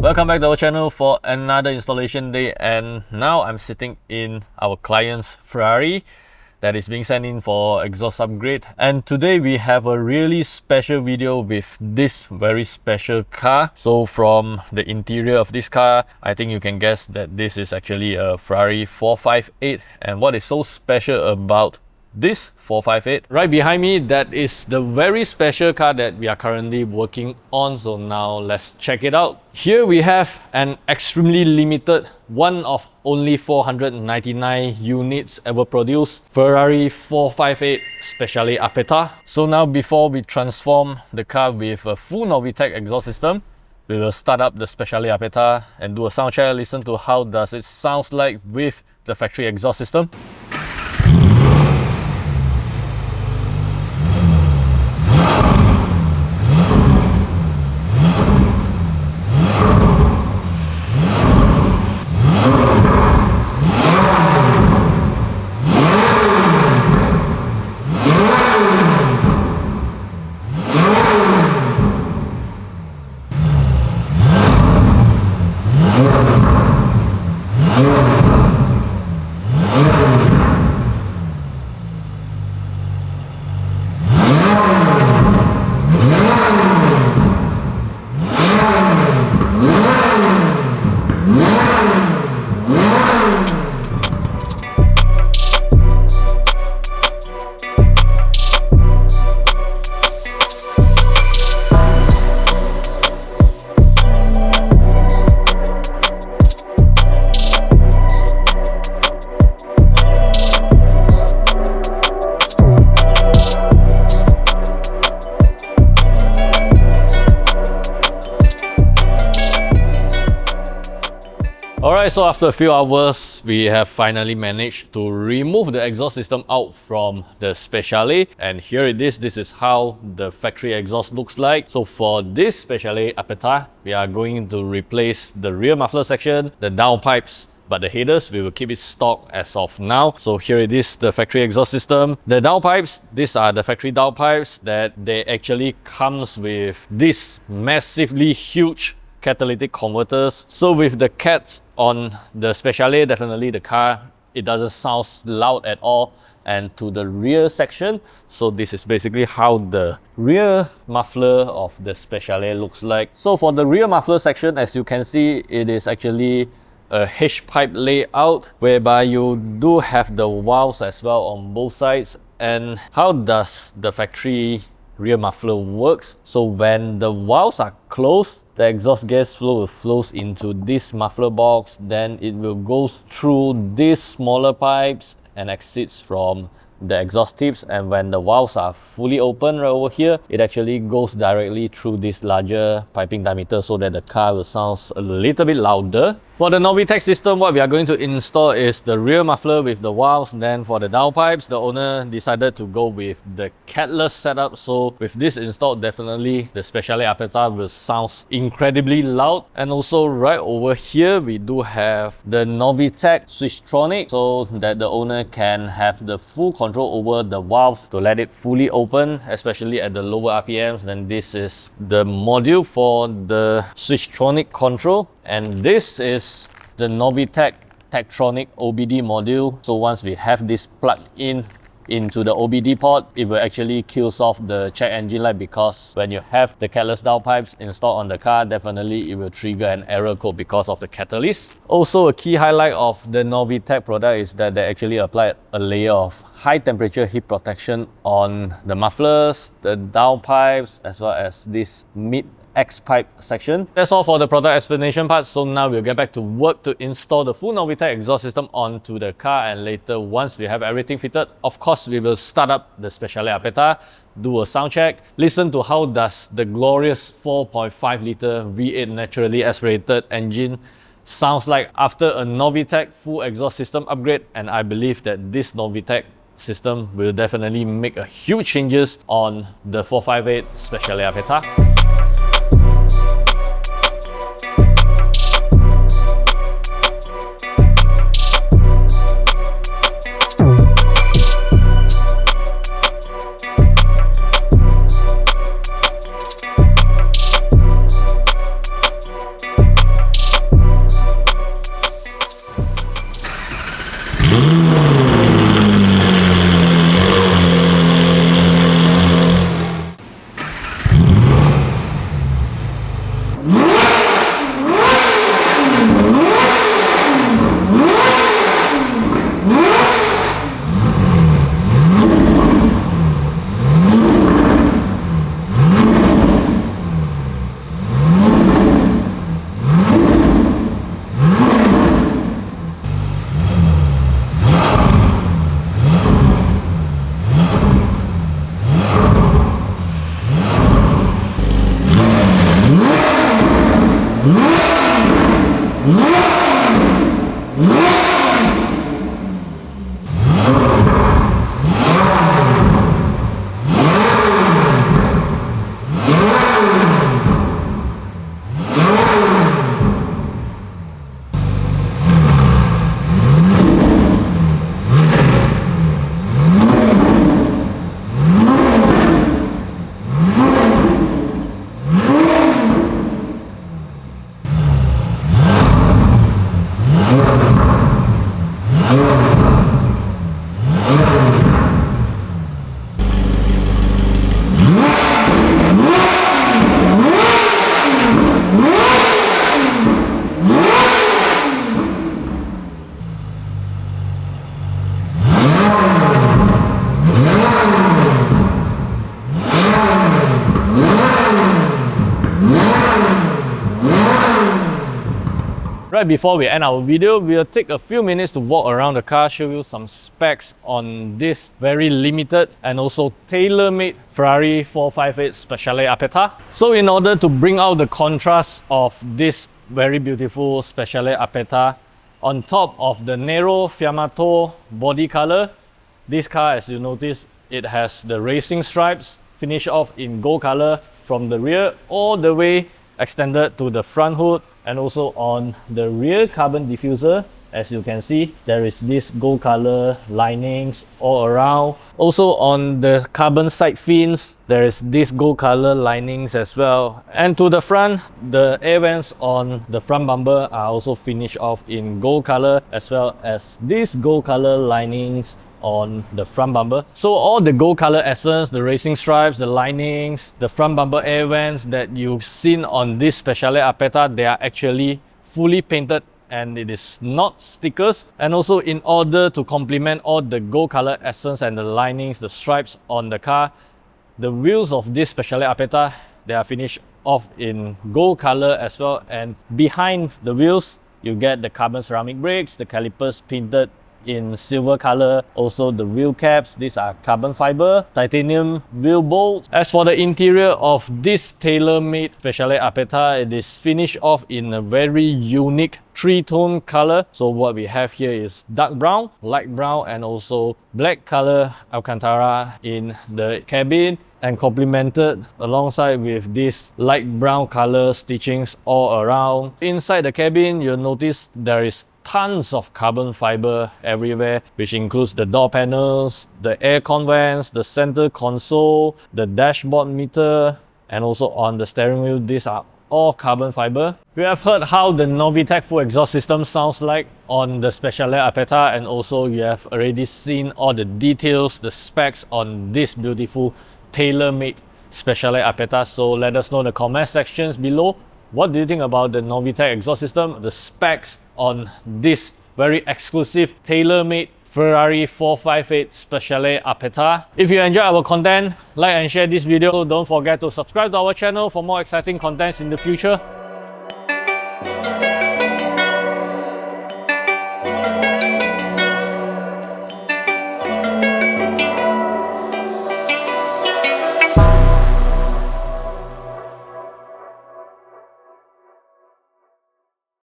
Welcome back to our channel for another installation day, and now I'm sitting in our client's Ferrari that is being sent in for exhaust upgrade. And today we have a really special video with this very special car. So from the interior of this car, I think you can guess that this is actually a Ferrari 458. And what is so special about this 458 right behind me, that is the very special car that we are currently working on. So now let's check it out. Here we have an extremely limited, one of only 499 units ever produced, Ferrari 458 Speciale Aperta. So now before we transform the car with a full Novitec exhaust system, we will start up the Speciale Aperta and do a sound check, listen to how does it sounds like with the factory exhaust system. Alright, so after a few hours, we have finally managed to remove the exhaust system out from the Speciale. And here it is. This is how the factory exhaust looks like. So for this Speciale Aperta, we are going to replace the rear muffler section, the downpipes, but the headers, we will keep it stock as of now. So here it is, the factory exhaust system. The downpipes, these are the factory downpipes that they actually comes with this massively huge catalytic converters. So with the cats on the Speciale, definitely the car, it doesn't sound loud at all. And to the rear section, so this is basically how the rear muffler of the Speciale looks like. So for the rear muffler section, as you can see, it is actually a H-pipe layout whereby you do have the valves as well on both sides. And how does the factory rear muffler works? So when the valves are closed, the exhaust gas flow flows into this muffler box, then it will go through these smaller pipes and exits from the exhaust tips. And when the valves are fully open right over here, it actually goes directly through this larger piping diameter so that the car will sound a little bit louder. For the Novitec system, what we are going to install is the rear muffler with the valves. Then for the downpipes, the owner decided to go with the catless setup. So with this installed, definitely the Speciale Aperta will sound incredibly loud. And also right over here, we do have the Novitec Switchtronic, so that the owner can have the full control over the valve to let it fully open, especially at the lower RPMs. Then this is the module for the Switchtronic control. And this is the Novitec Tektronix OBD module. So once we have this plugged in into the OBD port, it will actually kills off the check engine light, because when you have the catless downpipes installed on the car, definitely it will trigger an error code because of the catalyst. Also, a key highlight of the Novitec product is that they actually applied a layer of high temperature heat protection on the mufflers, the downpipes, as well as this mid X-pipe section. That's all for the product explanation part. So now we'll get back to work to install the full Novitec exhaust system onto the car, and later, once we have everything fitted, of course we will start up the Speciale Aperta, do a sound check, listen to how does the glorious 4.5 liter V8 naturally aspirated engine sounds like after a Novitec full exhaust system upgrade. And I believe that this Novitec system will definitely make a huge changes on the 458 Speciale Aperta. Right before we end our video, we'll take a few minutes to walk around the car, show you some specs on this very limited and also tailor-made Ferrari 458 Speciale Aperta. So in order to bring out the contrast of this very beautiful Speciale Aperta on top of the Nero Fiamato body color, this car, as you notice, it has the racing stripes finished off in gold color from the rear all the way extended to the front hood, and also on the rear carbon diffuser, as you can see, there is this gold color linings all around. Also on the carbon side fins, there is this gold color linings as well. And to the front, the air vents on the front bumper are also finished off in gold color, as well as these gold color linings on the front bumper. So all the gold color essence, the racing stripes, the linings, the front bumper air vents that you've seen on this Speciale Aperta, they are actually fully painted and it is not stickers. And also, in order to complement all the gold color essence and the linings, the stripes on the car, the wheels of this Speciale Aperta, they are finished off in gold color as well. And behind the wheels, you get the carbon ceramic brakes, the calipers painted in silver color. Also the wheel caps, these are carbon fiber, titanium wheel bolts. As for the interior of this tailor-made Speciale Aperta, it is finished off in a very unique three-tone color. So what we have here is dark brown, light brown, and also black color Alcantara in the cabin, and complemented alongside with this light brown color stitchings all around. Inside the cabin, you'll notice there is tons of carbon fiber everywhere, which includes the door panels, the aircon vents, the center console, the dashboard meter, and also on the steering wheel. These are all carbon fiber. We have heard how the Novitec full exhaust system sounds like on the Speciale Aperta, and also you have already seen all the details, the specs on this beautiful tailor-made Speciale Aperta. So let us know in the comment sections below, what do you think about the Novitec exhaust system, the specs on this very exclusive tailor-made Ferrari 458 Speciale Aperta. If you enjoy our content, like and share this video. Don't forget to subscribe to our channel for more exciting contents in the future.